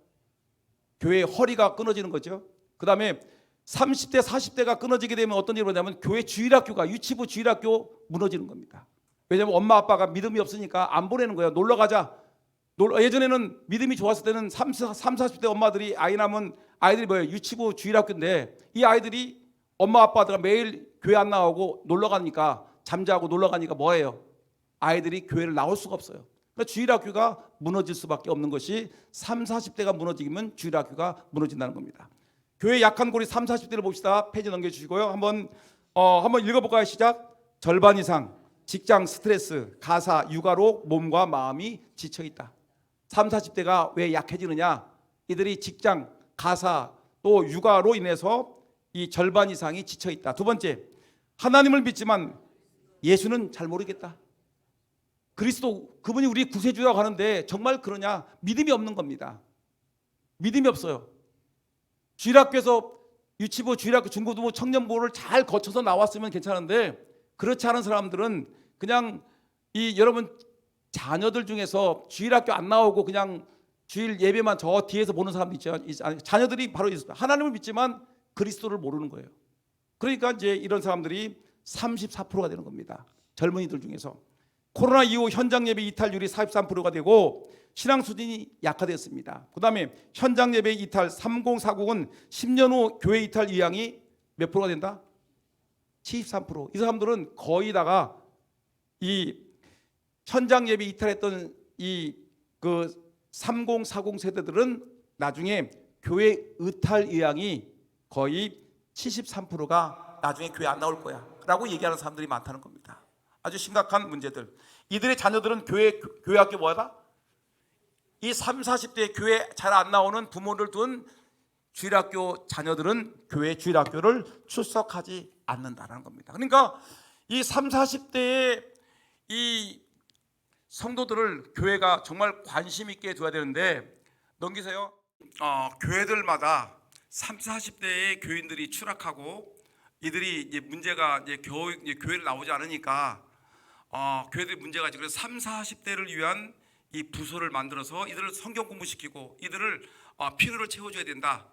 교회의 허리가 끊어지는 거죠. 그 다음에 30대 40대가 끊어지게 되면 어떤 일이 오냐면 교회 주일학교가 유치부 주일학교 무너지는 겁니다. 왜냐하면 엄마 아빠가 믿음이 없으니까 안 보내는 거예요. 놀러 가자. 예전에는 믿음이 좋았을 때는 30, 40대 엄마들이 아이 낳으면 아이들이 뭐예요? 유치부 주일학교인데 이 아이들이 엄마 아빠가 매일 교회 안 나오고 놀러 가니까 잠자고 놀러 가니까 뭐예요? 아이들이 교회를 나올 수가 없어요. 그러니까 주일학교가 무너질 수밖에 없는 것이 30, 40대가 무너지면 주일학교가 무너진다는 겁니다. 교회 약한 고리 30, 40대를 봅시다. 페이지 넘겨주시고요. 한번 읽어볼까요? 시작. 절반 이상 직장 스트레스, 가사, 육아로 몸과 마음이 지쳐있다. 30, 40대가 왜 약해지느냐? 이들이 직장, 가사, 또 육아로 인해서 이 절반 이상이 지쳐있다. 두 번째, 하나님을 믿지만 예수는 잘 모르겠다. 그리스도 그분이 우리 구세주라고 하는데 정말 그러냐? 믿음이 없는 겁니다. 믿음이 없어요. 주일학교에서 유치부, 주일학교, 중고등부, 청년부를 잘 거쳐서 나왔으면 괜찮은데 그렇지 않은 사람들은 그냥 이 여러분 자녀들 중에서 주일학교 안 나오고 그냥 주일 예배만 저 뒤에서 보는 사람도 있죠. 자녀들이 바로 하나님을 믿지만 그리스도를 모르는 거예요. 그러니까 이제 이런 사람들이 34%가 되는 겁니다. 젊은이들 중에서. 코로나 이후 현장 예배 이탈률이 43%가 되고 신앙 수준이 약화됐습니다. 그 다음에 현장 예배 이탈 3040은 10년 후 교회 이탈 의향이 몇 프로가 된다? 73%. 이 사람들은 거의 다가 이 현장 예배 이탈했던 이 그 3040 세대들은 나중에 교회 이탈 의향이 거의 73%가 나중에 교회 안 나올 거야 라고 얘기하는 사람들이 많다는 겁니다. 아주 심각한 문제들. 이들의 자녀들은 교회 학교 뭐하다? 이 30, 40대 교회 잘 안 나오는 부모를 둔 주일학교 자녀들은 교회 주일학교를 출석하지 않는다는 겁니다. 그러니까 이 3, 40대의 이 성도들을 교회가 정말 관심 있게 둬야 되는데, 넘기세요. 교회들마다 3, 40대의 교인들이 추락하고 이들이 이제 문제가 이제 교회를 나오지 않으니까 교회들이 문제가 있지. 그래서 3, 40대를 위한 이 부서를 만들어서 이들을 성경 공부시키고 이들을 필요를 채워줘야 된다.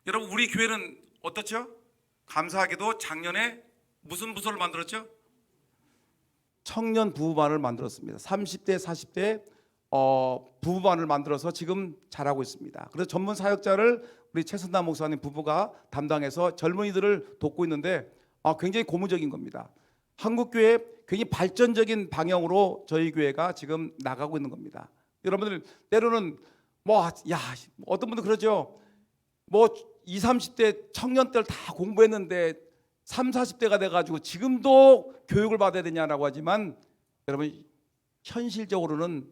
여러분, 우리 교회는 어떻죠? 감사하게도 작년에 무슨 부서를 만들었죠? 청년 부부반을 만들었습니다. 30대, 40대 부부반을 만들어서 지금 잘하고 있습니다. 그래서 전문 사역자를 우리 최선남 목사님 부부가 담당해서 젊은이들을 돕고 있는데 굉장히 고무적인 겁니다. 한국교회 굉장히 발전적인 방향으로 저희 교회가 지금 나가고 있는 겁니다. 여러분들 때로는 어떤 분들 그러죠. 20, 30대 청년 때를 다 공부했는데 30, 40대가 돼가지고 지금도 교육을 받아야 되냐라고 하지만, 여러분 현실적으로는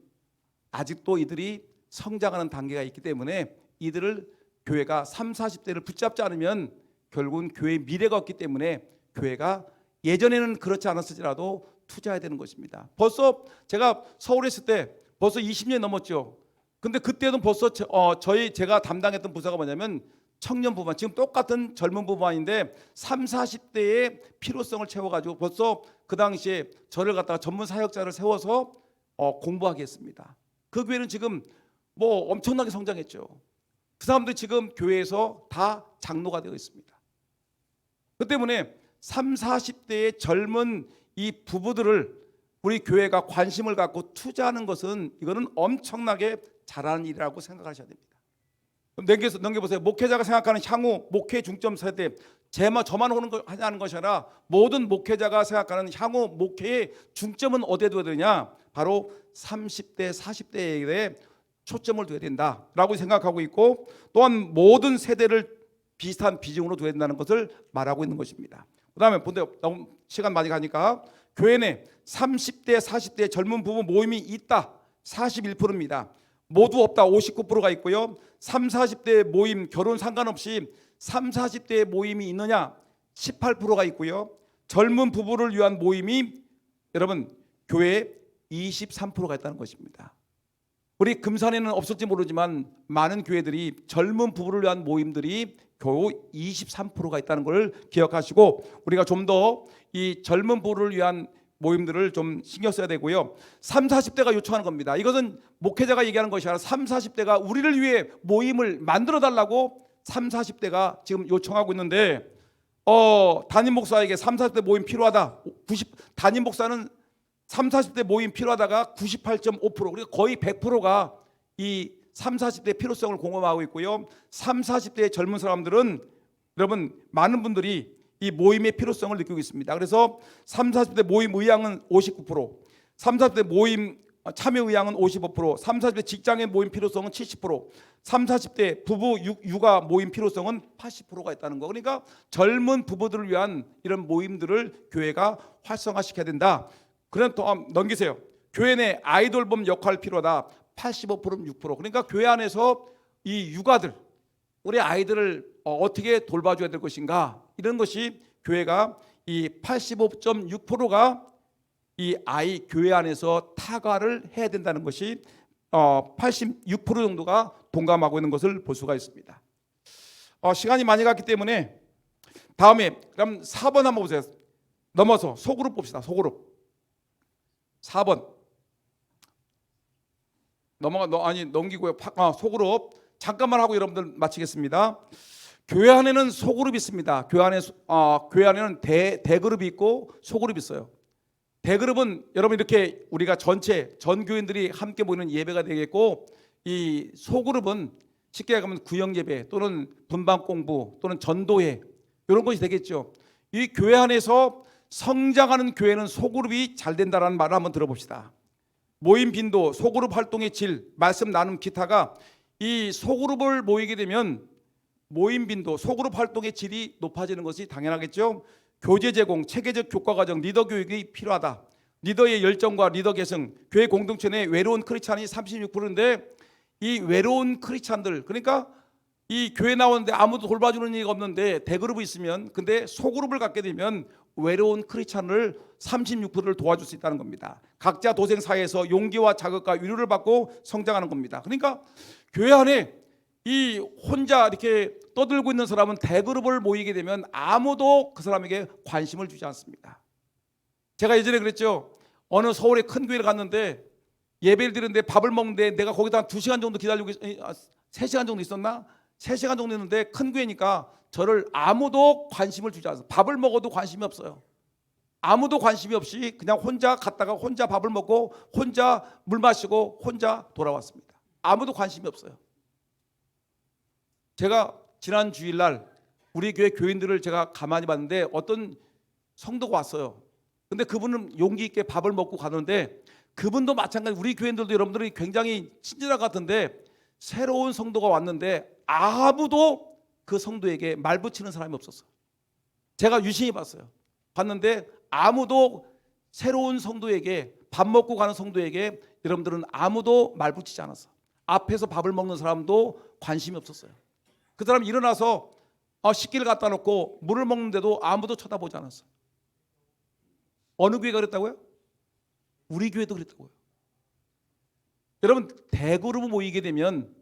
아직도 이들이 성장하는 단계가 있기 때문에 이들을 교회가 30, 40대를 붙잡지 않으면 결국은 교회의 미래가 없기 때문에 교회가 예전에는 그렇지 않았을지라도 투자해야 되는 것입니다. 벌써 제가 서울에 있을 때 벌써 20년이 넘었죠. 근데 그때는 벌써 제가 담당했던 부서가 뭐냐면 청년 부부반, 지금 똑같은 젊은 부부반인데 3, 40대의 필요성을 채워가지고 벌써 그 당시에 저를 갖다가 전문 사역자를 세워서 공부하게 했습니다. 그 교회는 지금 엄청나게 성장했죠. 그 사람들이 지금 교회에서 다 장로가 되어 있습니다. 그 때문에 3, 40대의 젊은 이 부부들을 우리 교회가 관심을 갖고 투자하는 것은 이거는 엄청나게 잘하는 일이라고 생각하셔야 됩니다. 넘겨보세요. 목회자가 생각하는 향후 목회 중점 세대, 저만 하는 것이 아니라 모든 목회자가 생각하는 향후 목회의 중점은 어디에 둬야 되냐? 바로 30대, 40대에 대해 초점을 둬야 된다라고 생각하고 있고, 또한 모든 세대를 비슷한 비중으로 둬야 된다는 것을 말하고 있는 것입니다. 그 다음에 너무 시간 많이 가니까, 교회 내 30대, 40대 젊은 부부 모임이 있다, 41%입니다. 모두 없다, 59%가 있고요. 3, 40대 모임, 결혼 상관없이 3, 40대 모임이 있느냐, 18%가 있고요. 젊은 부부를 위한 모임이 여러분 교회에 23%가 있다는 것입니다. 우리 금산에는 없을지 모르지만 많은 교회들이 젊은 부부를 위한 모임들이 겨우 23%가 있다는 걸 기억하시고, 우리가 좀 더 이 젊은 부부를 위한 모임들을 좀 신경 써야 되고요. 3, 40대가 요청하는 겁니다. 이것은 목회자가 얘기하는 것이 아니라 3, 40대가 우리를 위해 모임을 만들어 달라고 3, 40대가 지금 요청하고 있는데, 담임 목사에게 3, 40대 모임 필요하다. 담임 목사는 3, 40대 모임 필요하다가 98.5%, 그러니까 거의 100%가 이 3, 40대 필요성을 공감하고 있고요. 3, 40대의 젊은 사람들은 여러분 많은 분들이 이 모임의 필요성을 느끼고 있습니다. 그래서 3, 40대 모임 의향은 59%, 3, 40대 모임 참여 의향은 55%, 3, 40대 직장의 모임 필요성은 70%, 3, 40대 부부 육아 모임 필요성은 80%가 있다는 거. 그러니까 젊은 부부들을 위한 이런 모임들을 교회가 활성화시켜야 된다. 그럼 또 넘기세요. 교회 내 아이돌범 역할 필요하다. 85%는 6%. 그러니까 교회 안에서 이 육아들, 우리 아이들을 어떻게 돌봐줘야 될 것인가, 이런 것이 교회가 이 85.6%가 이 아이 교회 안에서 타가를 해야 된다는 것이 86% 정도가 동감하고 있는 것을 볼 수가 있습니다. 시간이 많이 갔기 때문에 다음에 그럼 4번 한번 보세요. 넘어서 소그룹 봅시다. 소그룹 4번 넘기고요. 소그룹 잠깐만 하고 여러분들 마치겠습니다. 교회 안에는 소그룹이 있습니다. 교회 안에는 대그룹이 있고 소그룹이 있어요. 대그룹은 여러분 이렇게 우리가 전 교인들이 함께 모이는 예배가 되겠고, 이 소그룹은 쉽게 얘기하면 구역 예배 또는 분방 공부 또는 전도회, 이런 것이 되겠죠. 이 교회 안에서 성장하는 교회는 소그룹이 잘 된다는 말을 한번 들어봅시다. 모임 빈도, 소그룹 활동의 질, 말씀 나눔 기타가 이 소그룹을 모이게 되면 모임 빈도, 소그룹 활동의 질이 높아지는 것이 당연하겠죠. 교제 제공, 체계적 교과 과정, 리더 교육이 필요하다. 리더의 열정과 리더 계승, 교회 공동체 내 외로운 크리스찬이 36%인데 이 외로운 크리스찬들, 그러니까 이 교회 나오는데 아무도 돌봐주는 이가 없는데 대그룹이 있으면, 근데 소그룹을 갖게 되면 외로운 크리스찬을 36%를 도와줄 수 있다는 겁니다. 각자 도생 사회에서 용기와 자극과 위로를 받고 성장하는 겁니다. 그러니까 교회 안에 이 혼자 이렇게 떠들고 있는 사람은 대그룹을 모이게 되면 아무도 그 사람에게 관심을 주지 않습니다. 제가 예전에 그랬죠. 어느 서울의 큰 교회를 갔는데 예배를 드리는데 밥을 먹는데 내가 거기다 한 2시간 정도 기다리고 3시간 정도 있었나? 3시간 정도 있는데 큰 교회니까 저를 아무도 관심을 주지 않아요. 밥을 먹어도 관심이 없어요. 아무도 관심이 없이 그냥 혼자 갔다가 혼자 밥을 먹고 혼자 물 마시고 혼자 돌아왔습니다. 아무도 관심이 없어요. 제가 지난 주일날 우리 교회 교인들을 제가 가만히 봤는데 어떤 성도가 왔어요. 근데 그분은 용기 있게 밥을 먹고 가는데 그분도 마찬가지 우리 교인들도 여러분들이 굉장히 친절한 것 같은데 새로운 성도가 왔는데 아무도 그 성도에게 말 붙이는 사람이 없었어요. 제가 유심히 봤는데 아무도 새로운 성도에게 밥 먹고 가는 성도에게 여러분들은 아무도 말 붙이지 않았어. 앞에서 밥을 먹는 사람도 관심이 없었어요. 그 사람이 일어나서 식기를 갖다 놓고 물을 먹는데도 아무도 쳐다보지 않았어요. 어느 교회가 그랬다고요? 우리 교회도 그랬다고요. 여러분 대그룹 모이게 되면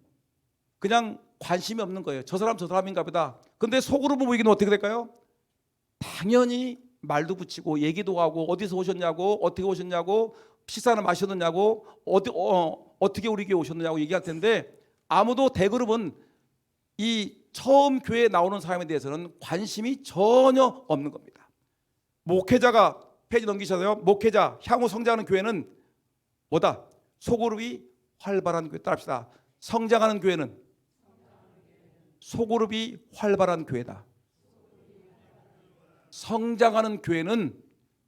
그냥 관심이 없는 거예요. 저 사람 저 사람인가 보다. 근데 소그룹 모이기는 어떻게 될까요? 당연히 말도 붙이고 얘기도 하고 어디서 오셨냐고 어떻게 오셨냐고 식사는 마셨느냐고 어떻게 우리 교회 오셨느냐고 얘기할 텐데 아무도 대그룹은 이 처음 교회에 나오는 사람에 대해서는 관심이 전혀 없는 겁니다. 목회자가 페이지 넘기셔서요. 목회자 향후 성장하는 교회는 뭐다? 소그룹이 활발한 교회. 따라합시다. 성장하는 교회는 소그룹이 활발한 교회다. 성장하는 교회는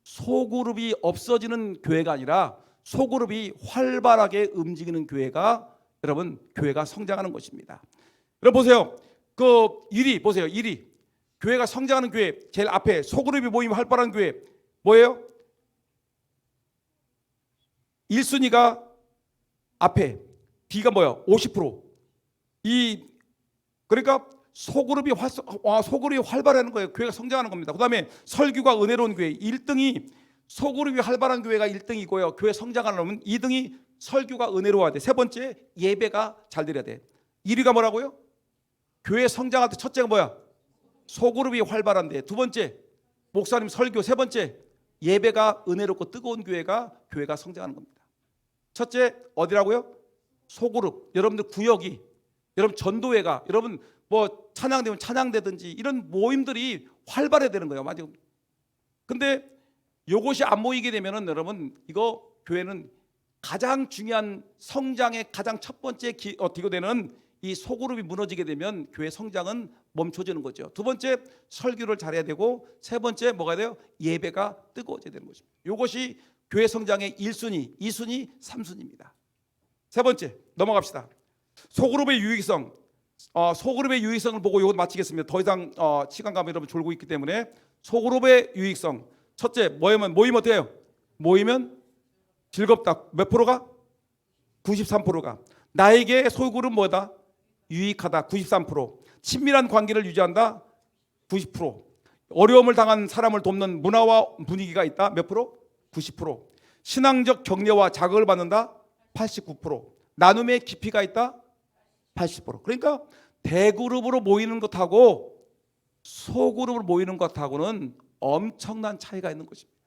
소그룹이 없어지는 교회가 아니라 소그룹이 활발하게 움직이는 교회가 여러분 교회가 성장하는 것입니다. 여러분 보세요. 그 1위 보세요. 1위 교회가 성장하는 교회 제일 앞에 소그룹이 모이면 활발한 교회 뭐예요? 1순위가 앞에 B가 뭐예요? 50%. 그러니까 소그룹이 활발하는 거예요. 교회가 성장하는 겁니다. 그 다음에 설교가 은혜로운 교회 1등이 소그룹이 활발한 교회가 1등이고요. 교회 성장하려면 2등이 설교가 은혜로워야 돼. 세 번째 예배가 잘 드려야 돼. 1위가 뭐라고요? 교회 성장할 때 첫째가 뭐야? 소그룹이 활발한데 두 번째 목사님 설교 세 번째 예배가 은혜롭고 뜨거운 교회가 성장하는 겁니다. 첫째 어디라고요? 소그룹. 여러분들 구역이 여러분 전도회가 여러분 뭐 찬양되면 찬양되든지 이런 모임들이 활발해야 되는 거예요. 맞아요. 근데 이것이 안 모이게 되면은 여러분 이거 교회는 가장 중요한 성장의 가장 첫 번째 기고되는 이 소그룹이 무너지게 되면 교회 성장은 멈춰지는 거죠. 두 번째 설교를 잘해야 되고 세 번째 뭐가 돼요? 예배가 뜨거워져야 되는 것입니다. 이것이 교회 성장의 1순위, 2순위, 3순위입니다. 세 번째 넘어갑시다. 소그룹의 유익성. 소그룹의 유익성을 보고 이거 마치겠습니다. 더 이상 시간 가면 여러분 졸고 있기 때문에 소그룹의 유익성. 첫째 모이면 어떻게 해요? 모이면 즐겁다. 몇 프로가? 93%가. 나에게 소그룹은 뭐다? 유익하다. 93%. 친밀한 관계를 유지한다. 90%. 어려움을 당한 사람을 돕는 문화와 분위기가 있다. 몇 프로? 90%. 신앙적 격려와 자극을 받는다. 89%. 나눔의 깊이가 있다. 80%. 그러니까 대그룹으로 모이는 것하고 소그룹으로 모이는 것하고는 엄청난 차이가 있는 것입니다.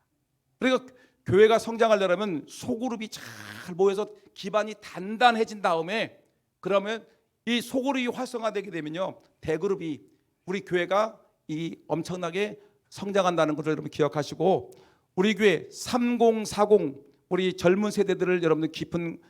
그러니까 교회가 성장하려면 소그룹이 잘 모여서 기반이 단단해진 다음에 그러면 이 소그룹이 활성화되게 되면요 대그룹이 우리 교회가 이 엄청나게 성장한다는 것을 여러분 기억하시고 우리 교회 3040 우리 젊은 세대들을 여러분들 깊은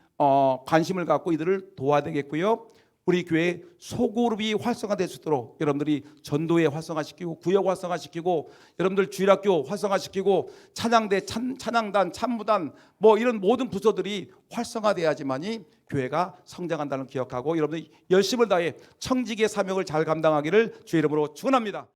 관심을 갖고 이들을 도와야 되겠고요. 우리 교회 소그룹이 활성화될 수 있도록 여러분들이 전도회 활성화시키고 구역 활성화시키고 여러분들 주일학교 활성화시키고 찬양대, 찬양단, 찬무단 뭐 이런 모든 부서들이 활성화돼야지만이 교회가 성장한다는 걸 기억하고 여러분들이 열심을 다해 청지기의 사명을 잘 감당하기를 주의 이름으로 축원합니다.